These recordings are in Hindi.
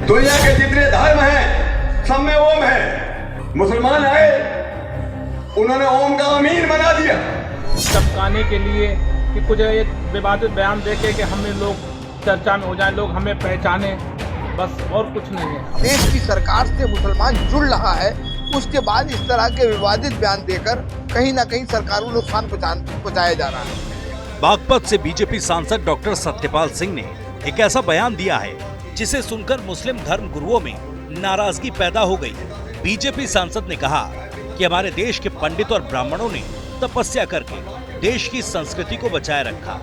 दुनिया के जितने धर्म हैं सब में ओम है। मुसलमान आए, उन्होंने ओम का अमीन बना दिया। चमकाने के लिए कि कुछ एक विवादित बयान देके कि हमें लोग चर्चा में हो जाए, लोग हमें पहचाने, बस और कुछ नहीं है। देश की सरकार से मुसलमान जुड़ रहा है, उसके बाद इस तरह के विवादित बयान देकर कहीं ना कहीं सरकार को नुकसान पहुंचाया जा रहा है। बागपत से बीजेपी सांसद डॉक्टर सत्यपाल सिंह ने एक ऐसा बयान दिया है जिसे सुनकर मुस्लिम धर्म गुरुओं में नाराजगी पैदा हो गई। बीजेपी सांसद ने कहा कि हमारे देश के पंडित और ब्राह्मणों ने तपस्या करके देश की संस्कृति को बचाए रखा,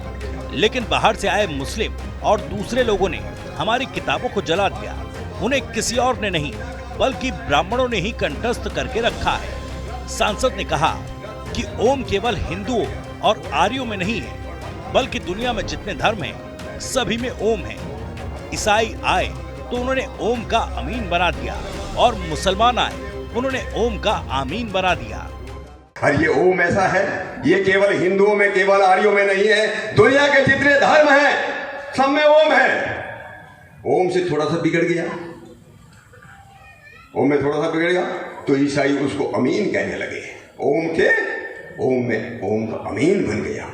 लेकिन बाहर से आए मुस्लिम और दूसरे लोगों ने हमारी किताबों को जला दिया। उन्हें किसी और ने नहीं बल्कि ब्राह्मणों ने ही कंठस्थ करके रखा है। सांसद ने कहा कि ओम केवल हिंदुओं और आर्यों में नहीं है, बल्कि दुनिया में जितने धर्म हैं सभी में ओम है। ईसाई आए तो उन्होंने ओम का अमीन बना दिया और मुसलमान आए उन्होंने ओम का आमीन बना दिया। और ये ओम ऐसा है, ये केवल हिंदुओं में, केवल आर्यों में नहीं है, दुनिया के जितने धर्म हैं सब में ओम है। ओम से थोड़ा सा बिगड़ गया, ओम में थोड़ा सा बिगड़ गया तो ईसाई उसको अमीन कहने लगे। ओम में ओम का अमीन बन गया।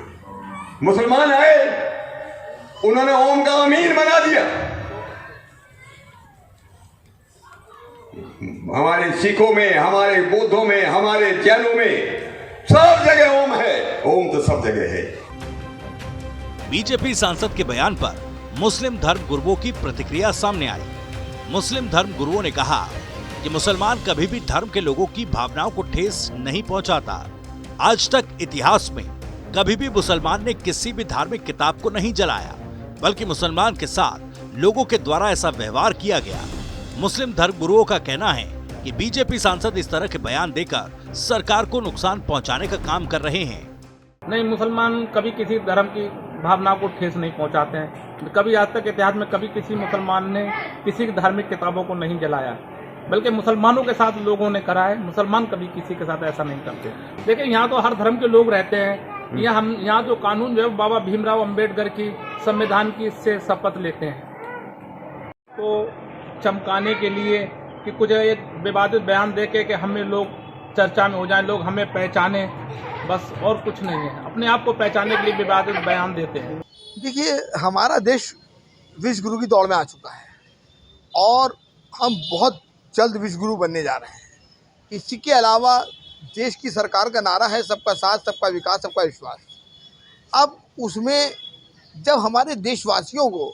मुसलमान आए, उन्होंने ओम का अमीन बना दिया। हमारे सिखों में, हमारे बौद्धों में, हमारे जैनों में सब जगह ओम है। ओम तो सब जगह है। बीजेपी सांसद के बयान पर मुस्लिम धर्म गुरुओं की प्रतिक्रिया सामने आई। मुस्लिम धर्म गुरुओं ने कहा कि मुसलमान कभी भी धर्म के लोगों की भावनाओं को ठेस नहीं पहुंचाता। आज तक इतिहास में कभी भी मुसलमान ने किसी भी धार्मिक किताब को नहीं जलाया, बल्कि मुसलमान के साथ लोगों के द्वारा ऐसा व्यवहार किया गया। मुस्लिम धर्म गुरुओं का कहना है कि बीजेपी सांसद इस तरह के बयान देकर सरकार को नुकसान पहुंचाने का काम कर रहे हैं। नहीं, मुसलमान कभी किसी धर्म की भावना को ठेस नहीं पहुंचाते हैं। कभी आज तक इतिहास में कभी किसी मुसलमान ने किसी की धार्मिक किताबों को नहीं जलाया, बल्कि मुसलमानों के साथ लोगों ने करा है। मुसलमान कभी किसी के साथ ऐसा नहीं करते। देखिए, यहाँ तो हर धर्म के लोग रहते हैं। यहाँ जो कानून जो है बाबा भीमराव अंबेडकर की संविधान की से शपथ लेते हैं। तो चमकाने के लिए कि कुछ एक विवादित बयान देके कि हमें लोग चर्चा में हो जाए, लोग हमें पहचाने, बस और कुछ नहीं है। अपने आप को पहचानने के लिए विवादित बयान देते हैं। देखिए, हमारा देश विश्व गुरु की दौड़ में आ चुका है और हम बहुत जल्द विश्व गुरु बनने जा रहे हैं। इसी के अलावा देश की सरकार का नारा है सबका साथ, सबका विकास, सबका विश्वास। अब उसमें जब हमारे देशवासियों को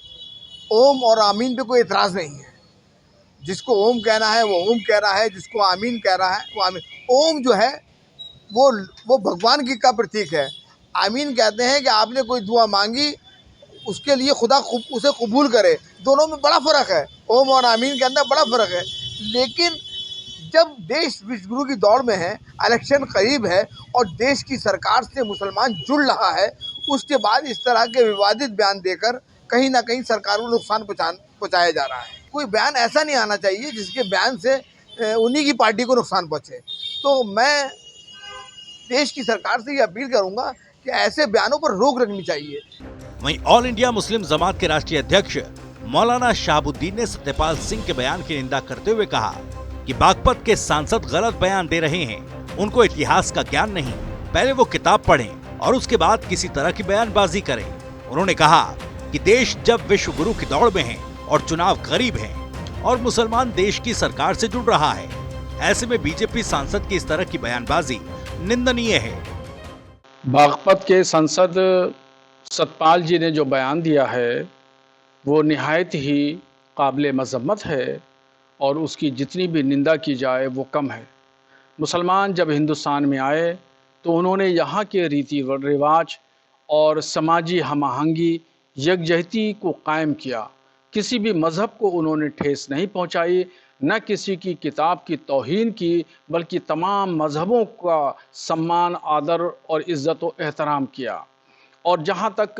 ओम और आमीन पे कोई एतराज़ नहीं है, जिसको ओम कहना है वो ओम कह रहा है, जिसको आमीन कह रहा है वो आमीन। ओम जो है वो भगवान की का प्रतीक है। आमीन कहते हैं कि आपने कोई दुआ मांगी, उसके लिए खुदा उसे कबूल करे। दोनों में बड़ा फ़र्क है, ओम और आमीन के अंदर बड़ा फ़र्क है। लेकिन जब देश विश्व गुरु की दौड़ में है, इलेक्शन करीब है और देश की सरकार से मुसलमान जुड़ रहा है, उसके बाद इस तरह के विवादित बयान देकर कहीं ना कहीं सरकार को नुकसान पहुंचाया जा रहा है। कोई बयान ऐसा नहीं आना चाहिए जिसके बयान से उन्हीं की पार्टी को नुकसान पहुंचे। तो मैं देश की सरकार से ये अपील करूंगा कि ऐसे बयानों पर रोक रखनी चाहिए। वहीं ऑल इंडिया मुस्लिम जमात के राष्ट्रीय अध्यक्ष मौलाना शहाबुद्दीन ने सत्यपाल सिंह के बयान की निंदा करते हुए कहा कि बागपत के सांसद गलत बयान दे रहे हैं। उनको इतिहास का ज्ञान नहीं, पहले वो किताब पढ़ें और उसके बाद किसी तरह की बयानबाजी करें। उन्होंने कहा कि देश जब विश्व गुरु की दौड़ में है और चुनाव करीब है और मुसलमान देश की सरकार से जुड़ रहा है, ऐसे में बीजेपी सांसद की इस तरह की बयानबाजी निंदनीय है। बागपत के सांसद सतपाल जी ने जो बयान दिया है वो निहायत ही काबिल मज़म्मत है और उसकी जितनी भी निंदा की जाए वो कम है। मुसलमान जब हिंदुस्तान में आए तो उन्होंने यहाँ के रीति रिवाज और समाजी हम आहंगी यकजहती को कायम किया। किसी भी मज़हब को उन्होंने ठेस नहीं पहुँचाई, न किसी की किताब की तौहीन की, बल्कि तमाम मज़हबों का सम्मान, आदर और इज़्ज़त व एहतराम किया। और जहाँ तक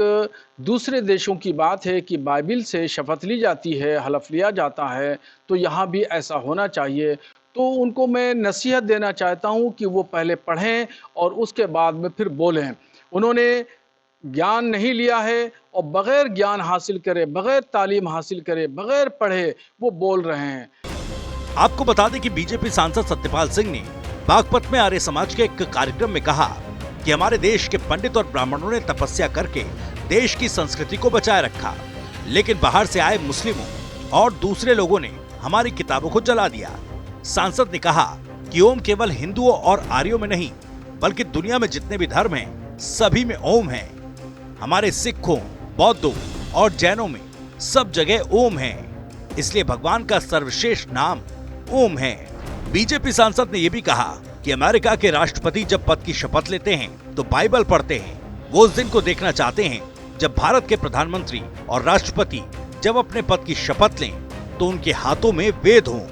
दूसरे देशों की बात है कि बाइबिल से शपथ ली जाती है, हलफ लिया जाता है, तो यहाँ भी ऐसा होना चाहिए। तो उनको मैं नसीहत देना चाहता हूँ कि वो पहले पढ़ें और उसके बाद में फिर बोलें। उन्होंने ज्ञान नहीं लिया है और बगैर ज्ञान हासिल करे, बगैर तालीम हासिल करे, बगैर पढ़े वो बोल रहे हैं। आपको बता दें कि बीजेपी सांसद सत्यपाल सिंह ने बागपत में आर्य समाज के एक कार्यक्रम में कहा कि हमारे देश के पंडित और ब्राह्मणों ने तपस्या करके देश की संस्कृति को बचाए रखा, लेकिन बाहर से आए मुस्लिमों और दूसरे लोगों ने हमारी किताबों को जला दिया। सांसद ने कहा कि ओम केवल हिंदुओं और आर्यों में नहीं, बल्कि दुनिया में जितने भी धर्म हैं, सभी में ओम है। हमारे सिखों, बौद्धों और जैनों में सब जगह ओम है, इसलिए भगवान का सर्वश्रेष्ठ नाम ओम है। बीजेपी सांसद ने यह भी कहा कि अमेरिका के राष्ट्रपति जब पद की शपथ लेते हैं तो बाइबल पढ़ते हैं। वो उस दिन को देखना चाहते हैं जब भारत के प्रधानमंत्री और राष्ट्रपति जब अपने पद की शपथ लें तो उनके हाथों में वेद हों।